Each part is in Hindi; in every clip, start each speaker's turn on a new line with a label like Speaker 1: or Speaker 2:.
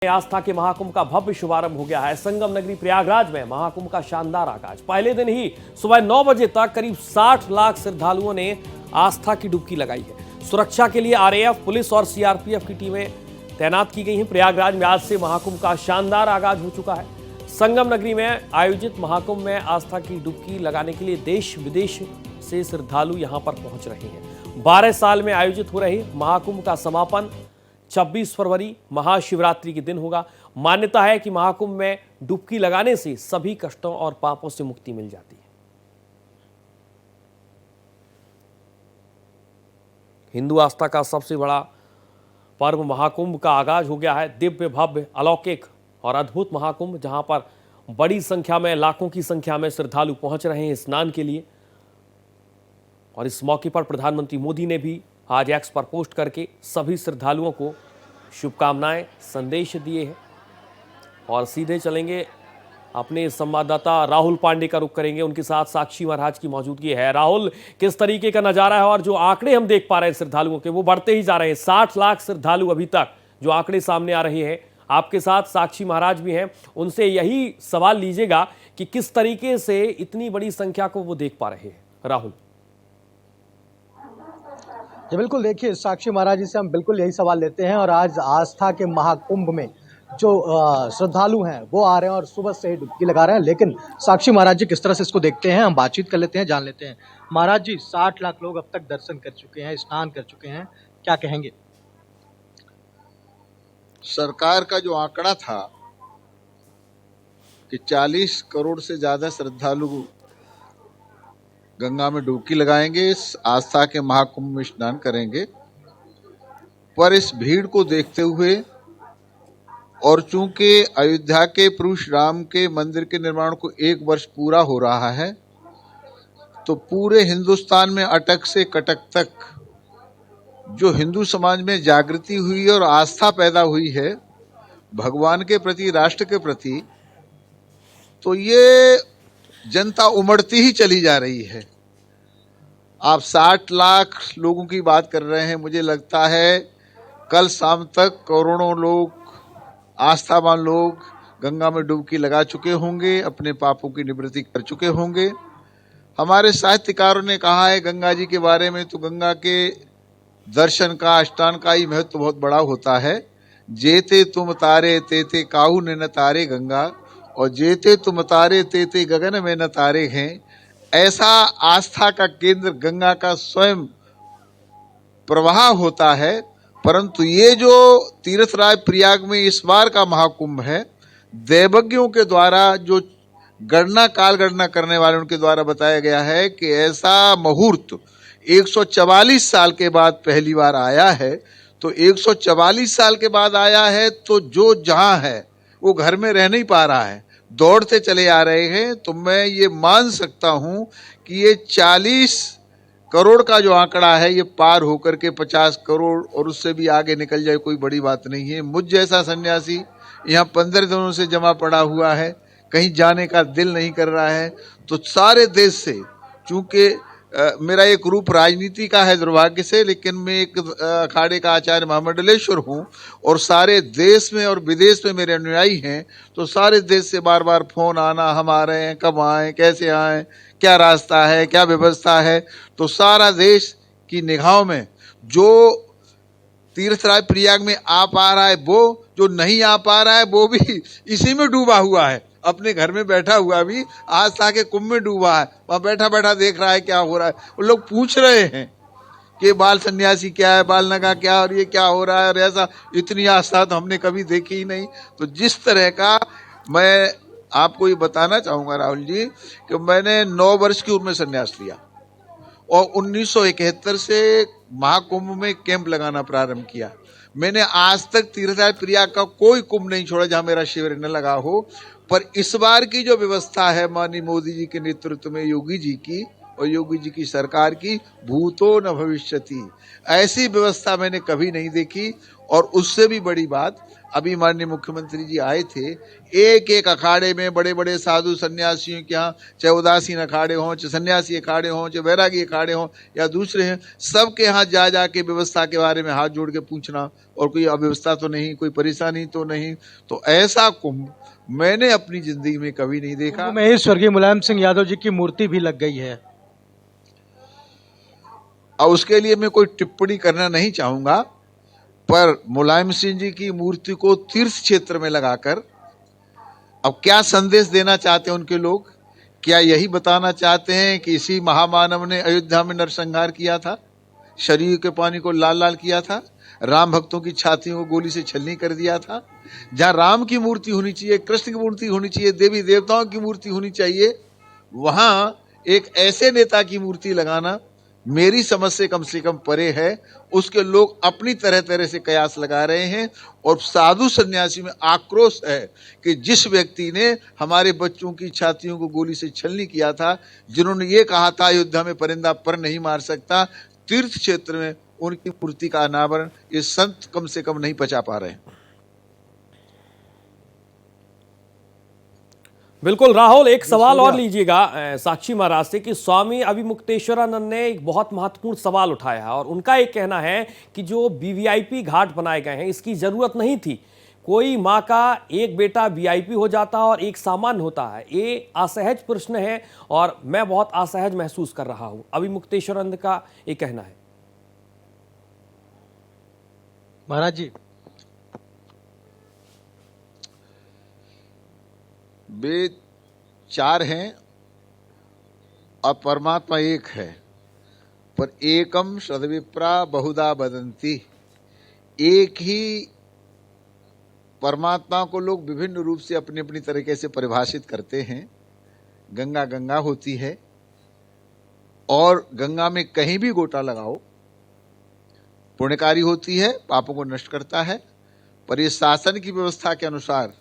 Speaker 1: आस्था के महाकुंभ का भव्य शुभारंभ हो गया है। संगम नगरी प्रयागराज में महाकुंभ का शानदार आगाज। पहले दिन ही सुबह 9 बजे तक करीब 60 लाख श्रद्धालुओं ने आस्था की डुबकी लगाई है। सुरक्षा के लिए आरएएफ, पुलिस और सीआरपीएफ की टीमें तैनात की गई हैं। प्रयागराज में आज से महाकुंभ का शानदार आगाज हो चुका है। संगम नगरी में आयोजित महाकुंभ में आस्था की डुबकी लगाने के लिए देश विदेश से श्रद्धालु यहां पर पहुंच रहे हैं। 12 साल में आयोजित हो रहे महाकुंभ का समापन 26 फरवरी महाशिवरात्रि के दिन होगा। मान्यता है कि महाकुंभ में डुबकी लगाने से सभी कष्टों और पापों से मुक्ति मिल जाती है। हिंदू आस्था का सबसे बड़ा पर्व महाकुंभ का आगाज हो गया है। दिव्य, भव्य, अलौकिक और अद्भुत महाकुंभ, जहां पर बड़ी संख्या में, लाखों की संख्या में श्रद्धालु पहुंच रहे हैं स्नान के लिए। और इस मौके पर प्रधानमंत्री मोदी ने भी आज एक्स पर पोस्ट करके सभी श्रद्धालुओं को शुभकामनाएं, संदेश दिए हैं। और सीधे चलेंगे अपने संवाददाता राहुल पांडे का रुख करेंगे, उनके साथ साक्षी महाराज की मौजूदगी है। राहुल, किस तरीके का नजारा है और जो आंकड़े हम देख पा रहे हैं श्रद्धालुओं के, वो बढ़ते ही जा रहे हैं। 60 लाख श्रद्धालु अभी तक जो आंकड़े सामने आ रहे हैं। आपके साथ साक्षी महाराज भी हैं, उनसे यही सवाल लीजिएगा कि किस तरीके से इतनी बड़ी संख्या को वो देख पा रहे हैं। राहुल
Speaker 2: जी बिल्कुल, देखिए साक्षी महाराज जी से हम बिल्कुल यही सवाल लेते हैं। और आज आस्था के महाकुंभ में जो श्रद्धालु हैं वो आ रहे हैं और सुबह से ही डुबकी लगा रहे हैं। लेकिन साक्षी महाराज जी किस तरह से इसको देखते हैं, हम बातचीत कर लेते हैं, जान लेते हैं। महाराज जी, 60 लाख लोग अब तक दर्शन कर चुके हैं, स्नान कर चुके हैं, क्या कहेंगे?
Speaker 3: सरकार का जो आंकड़ा था कि 40 करोड़ से ज्यादा श्रद्धालु गंगा में डुबकी लगाएंगे, इस आस्था के महाकुंभ में स्नान करेंगे, पर इस भीड़ को देखते हुए और चूंकि अयोध्या के प्रभु श्री राम के मंदिर के निर्माण को 1 वर्ष पूरा हो रहा है, तो पूरे हिंदुस्तान में अटक से कटक तक जो हिंदू समाज में जागृति हुई और आस्था पैदा हुई है भगवान के प्रति, राष्ट्र के प्रति, तो ये जनता उमड़ती ही चली जा रही है। आप 60 लाख लोगों की बात कर रहे हैं, मुझे लगता है कल शाम तक करोड़ों लोग, आस्थावान लोग गंगा में डुबकी लगा चुके होंगे, अपने पापों की निवृत्ति कर चुके होंगे। हमारे साहित्यकारों ने कहा है गंगा जी के बारे में, तो गंगा के दर्शन का, स्नान का ही महत्व बहुत बड़ा होता है। जेते तुम तारे तेते काहू ने न तारे गंगा, और जेते तुम तारे तेते गगन में न तारे हैं। ऐसा आस्था का केंद्र गंगा का स्वयं प्रवाह होता है। परंतु ये जो तीर्थराज प्रयाग में इस बार का महाकुंभ है, देवज्ञों के द्वारा जो काल गणना करने वाले उनके द्वारा बताया गया है कि ऐसा मुहूर्त 144 साल के बाद पहली बार आया है। तो 144 साल के बाद आया है, तो जो जहां है वो घर में रह नहीं पा रहा है, दौड़ते चले आ रहे हैं। तो मैं ये मान सकता हूं कि ये 40 करोड़ का जो आंकड़ा है ये पार होकर के 50 करोड़ और उससे भी आगे निकल जाए, कोई बड़ी बात नहीं है। मुझ जैसा सन्यासी यहाँ 15 दिनों से जमा पड़ा हुआ है, कहीं जाने का दिल नहीं कर रहा है। तो सारे देश से, चूंकि मेरा एक रूप राजनीति का है दुर्भाग्य से, लेकिन मैं एक अखाड़े का आचार्य महामंडलेश्वर हूँ और सारे देश में और विदेश में मेरे अनुयायी हैं। तो सारे देश से बार बार फोन आना, हम आ रहे हैं, कब आएँ, कैसे आएँ, क्या रास्ता है, क्या व्यवस्था है। तो सारा देश की निगाहों में जो तीर्थराज प्रयाग में आ पा रहा है वो, जो नहीं आ पा रहा है वो भी इसी में डूबा हुआ है। अपने घर में बैठा हुआ भी आस्था के कुंभ में डूबा है, वहां बैठा बैठा देख रहा है क्या हो रहा है। वो लोग पूछ रहे हैं कि बाल सन्यासी क्या है, बाल नगा क्या, और ये क्या हो रहा है, और ऐसा इतनी आस्था तो हमने कभी देखी ही नहीं। तो जिस तरह का, मैं आपको ये बताना चाहूंगा राहुल जी कि मैंने 9 वर्ष की उम्र में संन्यास लिया और 1971 से महाकुंभ में कैंप लगाना प्रारंभ किया। मैंने आज तक तीर्थराज प्रयाग का कोई कुंभ नहीं छोड़ा जहां मेरा शिविर न लगा हो। पर इस बार की जो व्यवस्था है माननीय मोदी जी के नेतृत्व में, योगी जी की और योगी जी की सरकार की भूतो न भविष्यति। ऐसी व्यवस्था मैंने कभी नहीं देखी। और उससे भी बड़ी बात, अभी माननीय मुख्यमंत्री जी आए थे, एक एक अखाड़े में बड़े बड़े साधु सन्यासियों के यहाँ, चाहे उदासीन अखाड़े हों, चाहे सन्यासी अखाड़े हों, चाहे वैरागी अखाड़े हों या दूसरे हैं, सबके यहाँ जा जाके व्यवस्था के बारे में हाथ जोड़ के पूछना, और कोई अव्यवस्था तो नहीं, कोई परेशानी तो नहीं। तो ऐसा कुंभ मैंने अपनी जिंदगी में कभी नहीं देखा।
Speaker 2: कुंभ में स्वर्गीय मुलायम सिंह यादव जी की मूर्ति भी लग गई है।
Speaker 3: और उसके लिए मैं कोई टिप्पणी करना नहीं चाहूंगा, पर मुलायम सिंह जी की मूर्ति को तीर्थ क्षेत्र में लगाकर अब क्या संदेश देना चाहते हैं उनके लोग? क्या यही बताना चाहते हैं कि इसी महामानव ने अयोध्या में नरसंहार किया था, शरीर के पानी को लाल लाल किया था, राम भक्तों की छातियों को गोली से छलनी कर दिया था? जहां राम की मूर्ति होनी चाहिए, कृष्ण की मूर्ति होनी चाहिए, देवी देवताओं की मूर्ति होनी चाहिए, वहां एक ऐसे नेता की मूर्ति लगाना मेरी समझ से कम परे है। उसके लोग अपनी तरह तरह से कयास लगा रहे हैं। और साधु सन्यासी में आक्रोश है कि जिस व्यक्ति ने हमारे बच्चों की छातियों को गोली से छलनी किया था, जिन्होंने ये कहा था अयोध्या में परिंदा पर नहीं मार सकता, तीर्थ क्षेत्र में उनकी मूर्ति का अनावरण ये संत कम से कम नहीं पचा पा रहे हैं।
Speaker 1: बिल्कुल राहुल, एक सवाल और लीजिएगा साक्षी महाराज से कि स्वामी अभिमुक्तेश्वरानंद ने एक बहुत महत्वपूर्ण सवाल उठाया है और उनका एक कहना है कि जो वीवीआईपी घाट बनाए गए हैं इसकी जरूरत नहीं थी। कोई माँ का एक बेटा वीआईपी हो जाता और एक सामान्य होता है, ये असहज प्रश्न है और मैं बहुत असहज महसूस कर रहा हूं। अभिमुक्तेश्वरानंद का एक कहना है।
Speaker 2: महाराज जी,
Speaker 3: वेद चार हैं और परमात्मा एक है, पर एकम सद्विप्रा बहुधा वदन्ति। एक ही परमात्मा को लोग विभिन्न रूप से अपनी अपनी तरीके से परिभाषित करते हैं। गंगा गंगा होती है और गंगा में कहीं भी गोता लगाओ पुण्यकारी होती है, पापों को नष्ट करता है। पर ये शासन की व्यवस्था के अनुसार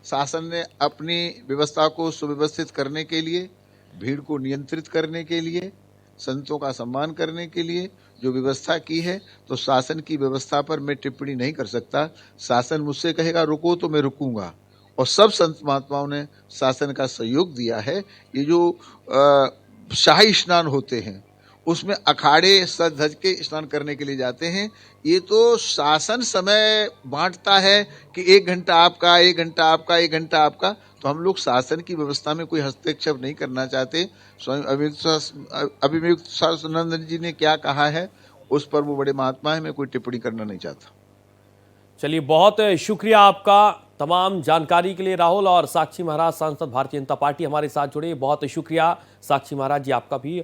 Speaker 3: शासन ने अपनी व्यवस्था को सुव्यवस्थित करने के लिए, भीड़ को नियंत्रित करने के लिए, संतों का सम्मान करने के लिए जो व्यवस्था की है, तो शासन की व्यवस्था पर मैं टिप्पणी नहीं कर सकता। शासन मुझसे कहेगा रुको तो मैं रुकूंगा। और सब संत महात्माओं ने शासन का सहयोग दिया है। ये जो शाही स्नान होते हैं उसमें अखाड़े सज धज के स्नान करने के लिए जाते हैं। ये तो शासन समय बांटता है कि 1 घंटा आपका, 1 घंटा आपका, 1 घंटा आपका। तो हम लोग शासन की व्यवस्था में कोई हस्तक्षेप नहीं करना चाहते। स्वामी अभिमुक्तेश्वरानंद जी ने क्या कहा है उस पर वो बड़े महात्मा है, मैं कोई टिप्पणी करना नहीं चाहता।
Speaker 1: चलिए, बहुत शुक्रिया आपका तमाम जानकारी के लिए राहुल। और साक्षी महाराज सांसद भारतीय जनता पार्टी हमारे साथ जुड़े, बहुत शुक्रिया साक्षी महाराज जी आपका भी।